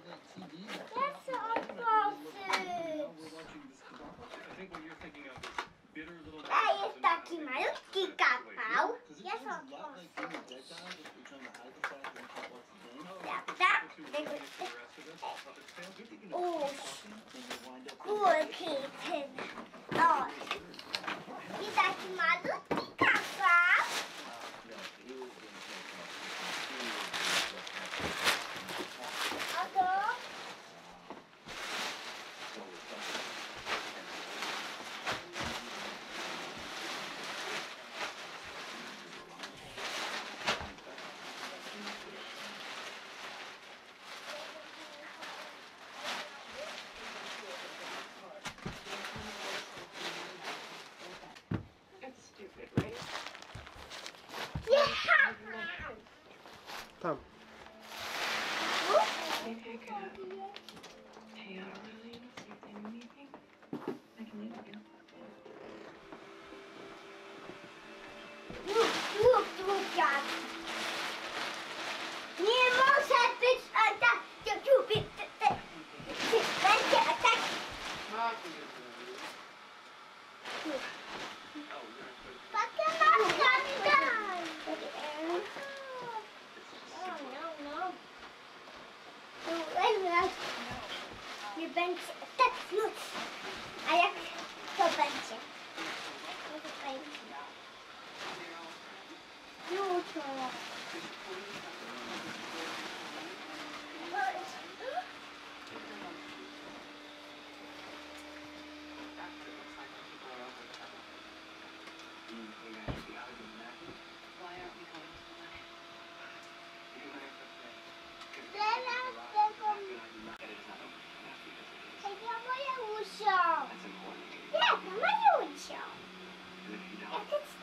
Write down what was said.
Ja chcę otworzyć. A jest taki malutki kapał. Ja chcę otworzyć. Kulki ten. O. I taki malutki kapał. A to? Tam. Maybe I could hang out early and see if they need anything. I can leave again. Dziad. Nie może być atak. Będzie atak. Nie będzie tak już. A jak to będzie? Jutro. Why aren't we going to play? Teraz tego... Ja moje usią. Jak moje usią? Jak jest